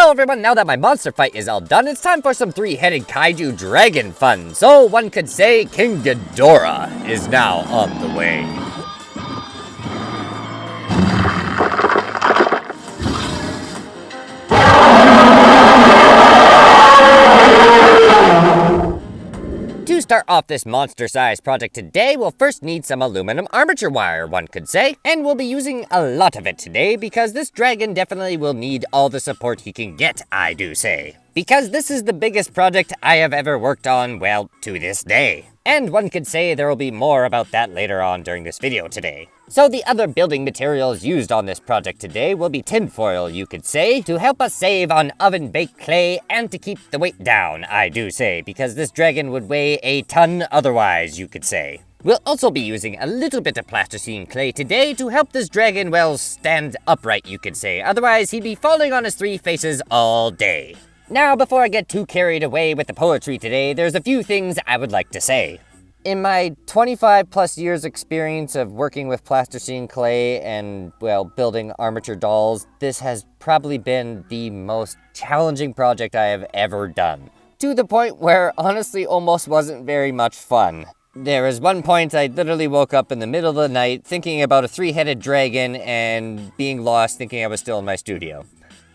Well everyone, now that my monster fight is all done, it's time for some three-headed kaiju dragon fun. So one could say King Ghidorah is now on the way. To start off this monster-sized project today, we'll first need some aluminum armature wire, one could say. And we'll be using a lot of it today because this dragon definitely will need all the support he can get, I do say. Because this is the biggest project I have ever worked on, well, to this day. And one could say there will be more about that later on during this video today. So the other building materials used on this project today will be tinfoil, you could say, to help us save on oven-baked clay and to keep the weight down, I do say, because this dragon would weigh a ton otherwise, you could say. We'll also be using a little bit of plasticine clay today to help this dragon, well, stand upright, you could say, otherwise he'd be falling on his three faces all day. Now, before I get too carried away with the poetry today, there's a few things I would like to say. In my 25 plus years experience of working with plasticine clay and, well, building armature dolls, this has probably been the most challenging project I have ever done. To the point where, honestly, almost wasn't very much fun. There was one point I literally woke up in the middle of the night thinking about a three-headed dragon and being lost thinking I was still in my studio.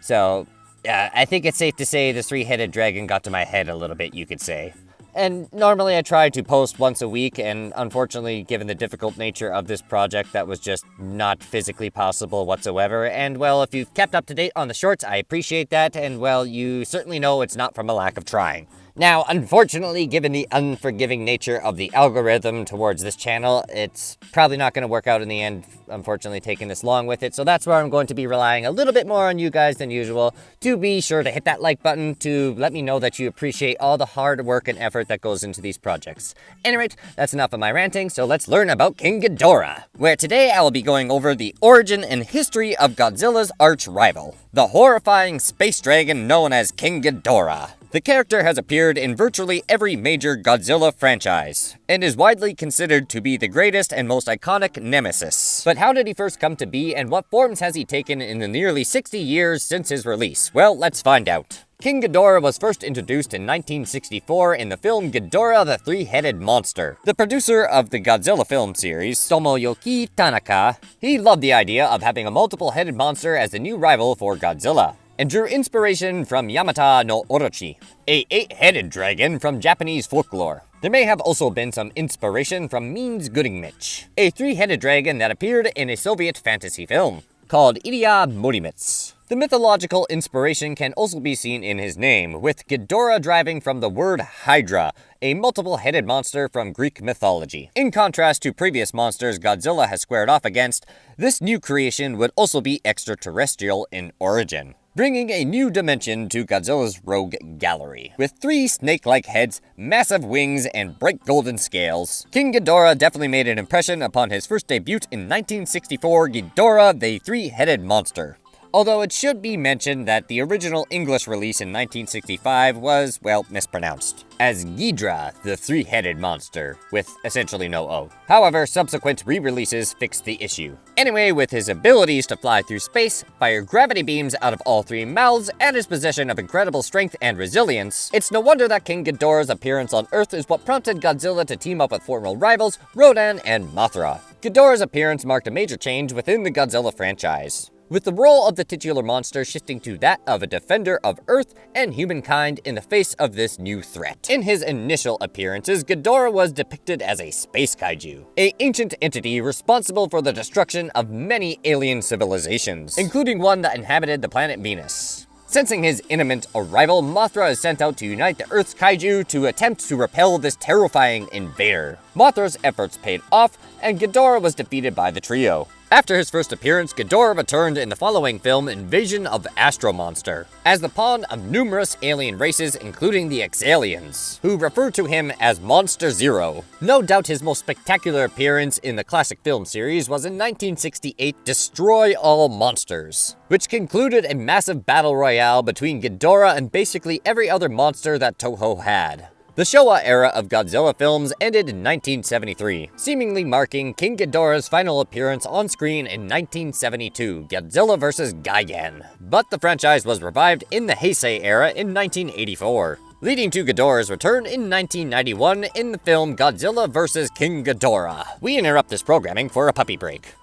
So, I think it's safe to say the three-headed dragon got to my head a little bit, you could say. And normally I try to post once a week, and unfortunately, given the difficult nature of this project, that was just not physically possible whatsoever. And well, if you've kept up to date on the shorts, I appreciate that, and well, you certainly know it's not from a lack of trying. Now, unfortunately, given the unforgiving nature of the algorithm towards this channel, it's probably not going to work out in the end, unfortunately, taking this long with it. So that's where I'm going to be relying a little bit more on you guys than usual to be sure to hit that like button to let me know that you appreciate all the hard work and effort that goes into these projects. Anyway, that's enough of my ranting, so let's learn about King Ghidorah, where today I will be going over the origin and history of Godzilla's arch-rival, the horrifying space dragon known as King Ghidorah. The character has appeared in virtually every major Godzilla franchise, and is widely considered to be the greatest and most iconic nemesis. But how did he first come to be, and what forms has he taken in the nearly 60 years since his release? Well, let's find out. King Ghidorah was first introduced in 1964 in the film Ghidorah the Three-Headed Monster. The producer of the Godzilla film series, Tomoyuki Tanaka, he loved the idea of having a multiple-headed monster as the new rival for Godzilla, and drew inspiration from Yamata no Orochi, a 8-headed dragon from Japanese folklore. There may have also been some inspiration from Means Goodingmich, a 3-headed dragon that appeared in a Soviet fantasy film called Ilya Muromets. The mythological inspiration can also be seen in his name, with Ghidorah deriving from the word Hydra, a multiple-headed monster from Greek mythology. In contrast to previous monsters Godzilla has squared off against, this new creation would also be extraterrestrial in origin, bringing a new dimension to Godzilla's rogue gallery. With 3 snake-like heads, massive wings, and bright golden scales, King Ghidorah definitely made an impression upon his first debut in 1964, Ghidorah the Three-Headed Monster. Although it should be mentioned that the original English release in 1965 was, well, mispronounced as Ghidorah the Three-Headed Monster, with essentially no O. However, subsequent re-releases fixed the issue. Anyway, with his abilities to fly through space, fire gravity beams out of all 3 mouths, and his possession of incredible strength and resilience, it's no wonder that King Ghidorah's appearance on Earth is what prompted Godzilla to team up with former rivals Rodan and Mothra. Ghidorah's appearance marked a major change within the Godzilla franchise, with the role of the titular monster shifting to that of a defender of Earth and humankind in the face of this new threat. In his initial appearances, Ghidorah was depicted as a space kaiju, an ancient entity responsible for the destruction of many alien civilizations, including one that inhabited the planet Venus. Sensing his imminent arrival, Mothra is sent out to unite the Earth's kaiju to attempt to repel this terrifying invader. Mothra's efforts paid off, and Ghidorah was defeated by the trio. After his first appearance, Ghidorah returned in the following film, Invasion of Astro Monster, as the pawn of numerous alien races, including the Exalians, who refer to him as Monster Zero. No doubt his most spectacular appearance in the classic film series was in 1968 Destroy All Monsters, which concluded a massive battle royale between Ghidorah and basically every other monster that Toho had. The Showa era of Godzilla films ended in 1973, seemingly marking King Ghidorah's final appearance on screen in 1972, Godzilla vs. Gigan. But the franchise was revived in the Heisei era in 1984, leading to Ghidorah's return in 1991 in the film Godzilla vs. King Ghidorah. We interrupt this programming for a puppy break.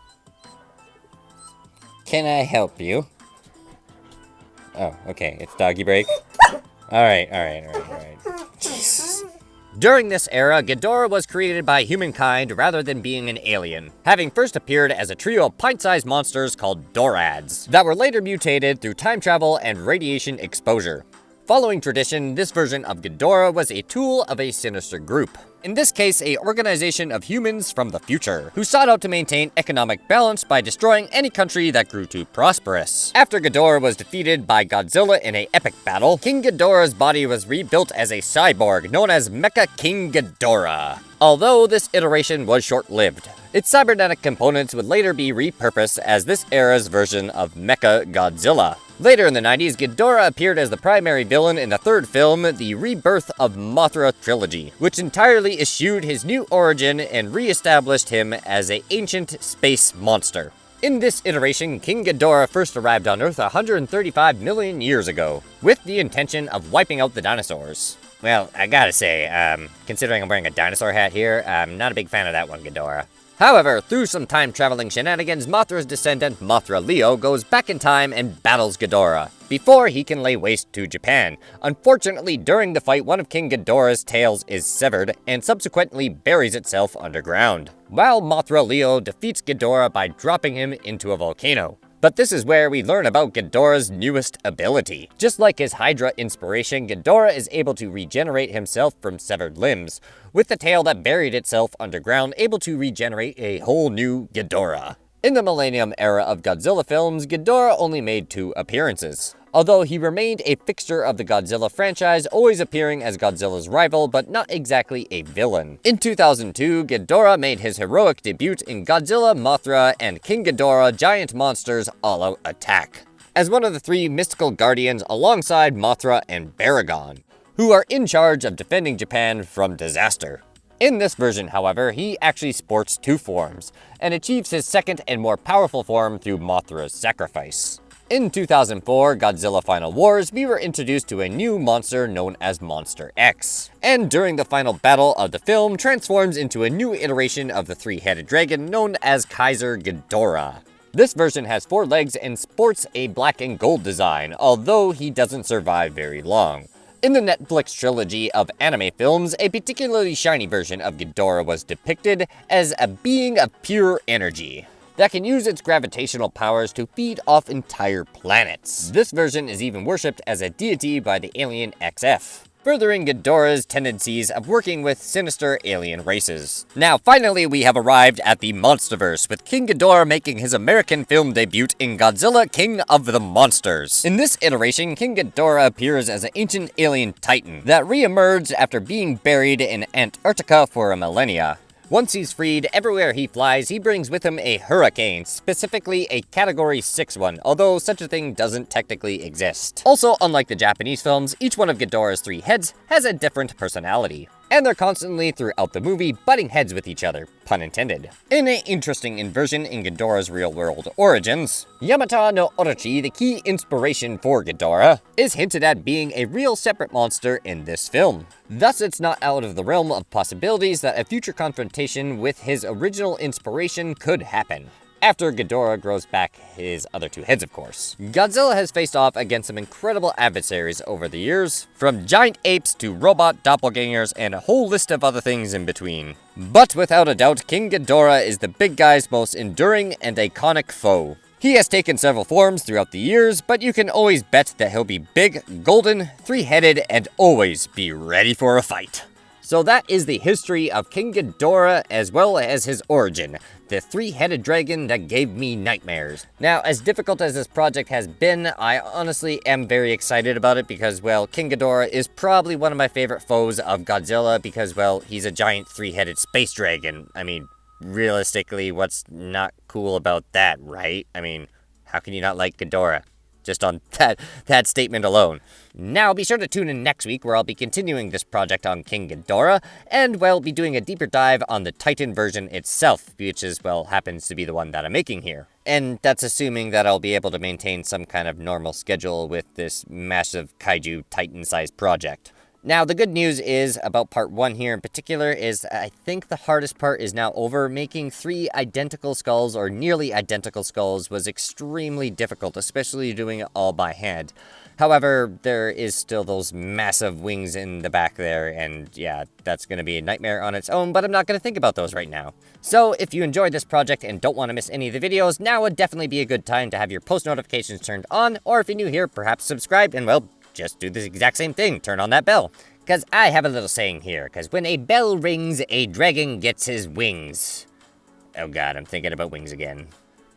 Can I help you? Oh, okay, it's doggy break. Alright. Jesus. During this era, Ghidorah was created by humankind rather than being an alien, having first appeared as a trio of pint-sized monsters called Dorads, that were later mutated through time travel and radiation exposure. Following tradition, this version of Ghidorah was a tool of a sinister group. In this case, an organization of humans from the future, who sought out to maintain economic balance by destroying any country that grew too prosperous. After Ghidorah was defeated by Godzilla in an epic battle, King Ghidorah's body was rebuilt as a cyborg known as Mecha King Ghidorah. Although this iteration was short-lived, its cybernetic components would later be repurposed as this era's version of Mecha Godzilla. Later in the 90s, Ghidorah appeared as the primary villain in the third film, the Rebirth of Mothra trilogy, which entirely eschewed his new origin and re-established him as an ancient space monster. In this iteration, King Ghidorah first arrived on Earth 135 million years ago, with the intention of wiping out the dinosaurs. Well, I gotta say, considering I'm wearing a dinosaur hat here, I'm not a big fan of that one, Ghidorah. However, through some time-traveling shenanigans, Mothra's descendant, Mothra Leo, goes back in time and battles Ghidorah, before he can lay waste to Japan. Unfortunately, during the fight, one of King Ghidorah's tails is severed, and subsequently buries itself underground, while Mothra Leo defeats Ghidorah by dropping him into a volcano. But this is where we learn about Ghidorah's newest ability. Just like his Hydra inspiration, Ghidorah is able to regenerate himself from severed limbs, with the tail that buried itself underground able to regenerate a whole new Ghidorah. In the Millennium era of Godzilla films, Ghidorah only made 2 appearances, although he remained a fixture of the Godzilla franchise, always appearing as Godzilla's rival, but not exactly a villain. In 2002, Ghidorah made his heroic debut in Godzilla, Mothra, and King Ghidorah Giant Monsters All-Out Attack, as one of the 3 mystical guardians alongside Mothra and Baragon, who are in charge of defending Japan from disaster. In this version, however, he actually sports 2 forms, and achieves his second and more powerful form through Mothra's sacrifice. In 2004, Godzilla Final Wars, we were introduced to a new monster known as Monster X, and during the final battle of the film, transforms into a new iteration of the 3-headed dragon known as Kaiser Ghidorah. This version has 4 legs and sports a black and gold design, although he doesn't survive very long. In the Netflix trilogy of anime films, a particularly shiny version of Ghidorah was depicted as a being of pure energy that can use its gravitational powers to feed off entire planets. This version is even worshipped as a deity by the alien XF, furthering Ghidorah's tendencies of working with sinister alien races. Now, finally, we have arrived at the Monsterverse, with King Ghidorah making his American film debut in Godzilla King of the Monsters. In this iteration, King Ghidorah appears as an ancient alien titan that re-emerged after being buried in Antarctica for a millennia. Once he's freed, everywhere he flies, he brings with him a hurricane, specifically a Category 6 one, although such a thing doesn't technically exist. Also, unlike the Japanese films, each one of Ghidorah's 3 heads has a different personality, and they're constantly throughout the movie butting heads with each other, pun intended. In an interesting inversion in Ghidorah's real-world origins, Yamata no Orochi, the key inspiration for Ghidorah, is hinted at being a real separate monster in this film. Thus, it's not out of the realm of possibilities that a future confrontation with his original inspiration could happen. After Ghidorah grows back his other 2 heads, of course. Godzilla has faced off against some incredible adversaries over the years, from giant apes to robot doppelgangers and a whole list of other things in between. But without a doubt, King Ghidorah is the big guy's most enduring and iconic foe. He has taken several forms throughout the years, but you can always bet that he'll be big, golden, 3-headed, and always be ready for a fight. So that is the history of King Ghidorah as well as his origin, the 3-headed dragon that gave me nightmares. Now, as difficult as this project has been, I honestly am very excited about it because, well, King Ghidorah is probably one of my favorite foes of Godzilla because, well, he's a giant 3-headed space dragon. I mean, realistically, what's not cool about that, right? I mean, how can you not like Ghidorah? just on that statement alone. Now, be sure to tune in next week where I'll be continuing this project on King Ghidorah, and we'll be doing a deeper dive on the Titan version itself, which is, well, happens to be the one that I'm making here. And that's assuming that I'll be able to maintain some kind of normal schedule with this massive Kaiju Titan-sized project. Now, the good news is, about part 1 here in particular, is I think the hardest part is now over. Making 3 identical skulls, or nearly identical skulls, was extremely difficult, especially doing it all by hand. However, there is still those massive wings in the back there, and yeah, that's going to be a nightmare on its own, but I'm not going to think about those right now. So, if you enjoyed this project and don't want to miss any of the videos, now would definitely be a good time to have your post notifications turned on, or if you're new here, perhaps subscribe, and well, just do the exact same thing, turn on that bell. Because I have a little saying here, because when a bell rings, a dragon gets his wings. Oh god, I'm thinking about wings again.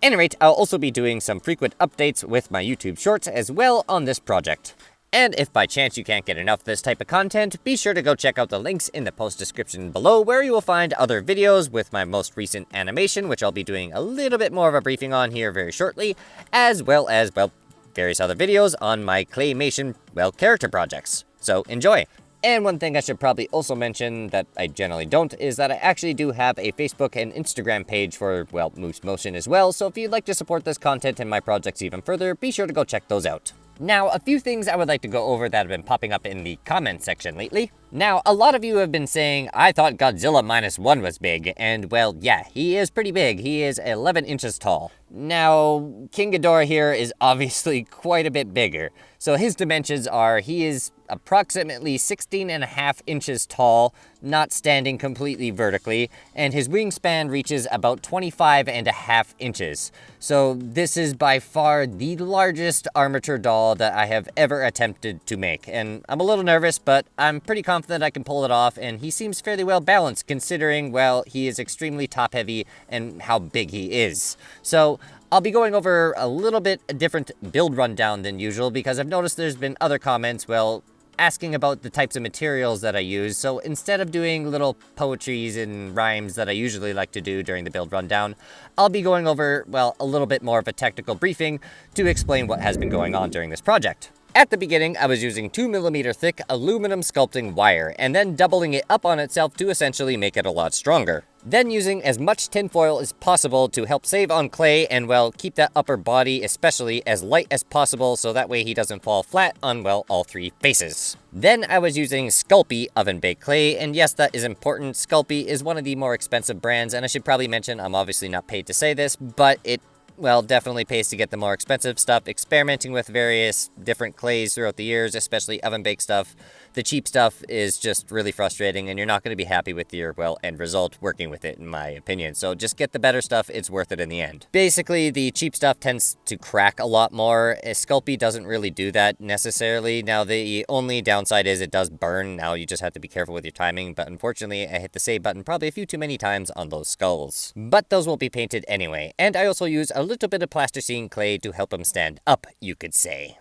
At any rate, I'll also be doing some frequent updates with my YouTube shorts as well on this project. And if by chance you can't get enough of this type of content, be sure to go check out the links in the post description below, where you will find other videos with my most recent animation, which I'll be doing a little bit more of a briefing on here very shortly, as well as, well, various other videos on my claymation, well, character projects. So enjoy! And one thing I should probably also mention that I generally don't is that I actually do have a Facebook and Instagram page for, well, Moose Motion as well, so if you'd like to support this content and my projects even further, be sure to go check those out. Now, a few things I would like to go over that have been popping up in the comment section lately. Now, a lot of you have been saying, I thought Godzilla -1 was big, and well, yeah, he is pretty big. He is 11 inches tall. Now, King Ghidorah here is obviously quite a bit bigger. So his dimensions are, he is approximately 16.5 inches tall, not standing completely vertically, and his wingspan reaches about 25.5 inches. So this is by far the largest armature doll that I have ever attempted to make, and I'm a little nervous, but I'm pretty confident I can pull it off, and he seems fairly well balanced considering, well, he is extremely top heavy and how big he is. So I'll be going over a little bit a different build rundown than usual because I've noticed there's been other comments, well, asking about the types of materials that I use, so instead of doing little poetries and rhymes that I usually like to do during the build rundown, I'll be going over, well, a little bit more of a technical briefing to explain what has been going on during this project. At the beginning, I was using 2mm thick aluminum sculpting wire, and then doubling it up on itself to essentially make it a lot stronger. Then using as much tinfoil as possible to help save on clay and, well, keep that upper body especially as light as possible so that way he doesn't fall flat on, well, all 3 faces. Then I was using Sculpey oven-baked clay, and yes, that is important. Sculpey is one of the more expensive brands, and I should probably mention I'm obviously not paid to say this, but it, well, definitely pays to get the more expensive stuff. Experimenting with various different clays throughout the years, especially oven-baked stuff. The cheap stuff is just really frustrating, and you're not going to be happy with your, well, end result working with it, in my opinion. So just get the better stuff, it's worth it in the end. Basically, the cheap stuff tends to crack a lot more. Sculpey doesn't really do that necessarily. Now, the only downside is it does burn. Now, you just have to be careful with your timing, but unfortunately, I hit the save button probably a few too many times on those skulls. But those will be painted anyway. And I also use a little bit of plasticine clay to help them stand up, you could say.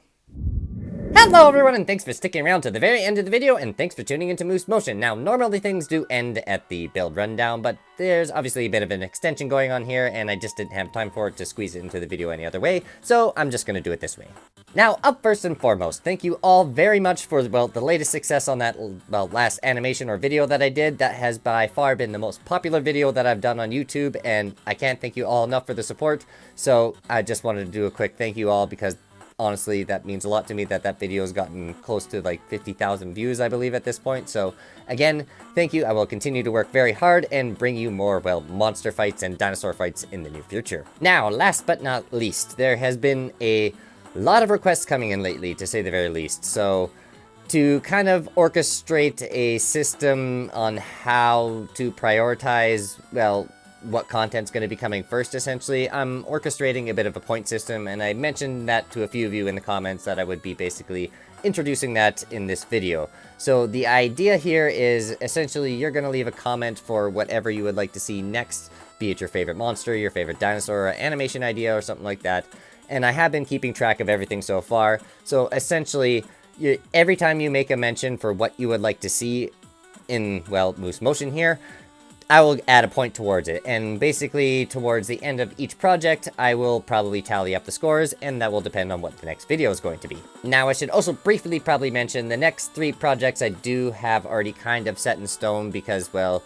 Hello everyone, and thanks for sticking around to the very end of the video, and thanks for tuning into Moose Motion. Now, normally things do end at the build rundown, but there's obviously a bit of an extension going on here, and I just didn't have time for it to squeeze it into the video any other way, so I'm just gonna do it this way. Now, up first and foremost, thank you all very much for, well, the latest success on that, well, last animation or video that I did. That has by far been the most popular video that I've done on YouTube, and I can't thank you all enough for the support, so I just wanted to do a quick thank you all because honestly, that means a lot to me that that video has gotten close to like 50,000 views, I believe, at this point. So, again, thank you. I will continue to work very hard and bring you more, well, monster fights and dinosaur fights in the near future. Now, last but not least, there has been a lot of requests coming in lately, to say the very least. So, to kind of orchestrate a system on how to prioritize, well, what content's going to be coming first, essentially, I'm orchestrating a bit of a point system, and I mentioned that to a few of you in the comments that I would be basically introducing that in this video. So the idea here is essentially you're going to leave a comment for whatever you would like to see next, be it your favorite monster, your favorite dinosaur, or animation idea, or something like that. And I have been keeping track of everything so far, so essentially, every time you make a mention for what you would like to see in, well, Moose Motion here, I will add a point towards it, and basically towards the end of each project, I will probably tally up the scores, and that will depend on what the next video is going to be. Now, I should also briefly probably mention the next 3 projects I do have already kind of set in stone because, well,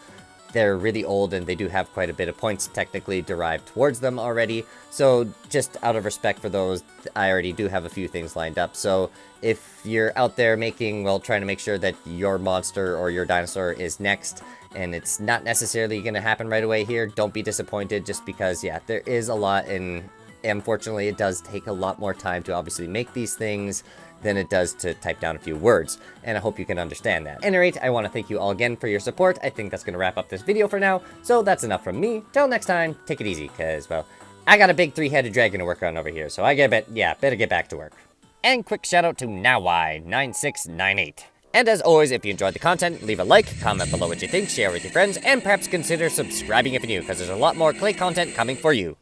they're really old and they do have quite a bit of points technically derived towards them already. So just out of respect for those, I already do have a few things lined up. So if you're out there trying to make sure that your monster or your dinosaur is next, and it's not necessarily going to happen right away here, don't be disappointed just because, yeah, there is a lot, and unfortunately it does take a lot more time to obviously make these things than it does to type down a few words, and I hope you can understand that. At any rate, I want to thank you all again for your support. I think that's going to wrap up this video for now, so that's enough from me. Till next time, take it easy, because, well, I got a big 3-headed dragon to work on over here, so better get back to work. And quick shout out to NowWhy9698. And as always, if you enjoyed the content, leave a like, comment below what you think, share with your friends, and perhaps consider subscribing if you're new, because there's a lot more clay content coming for you.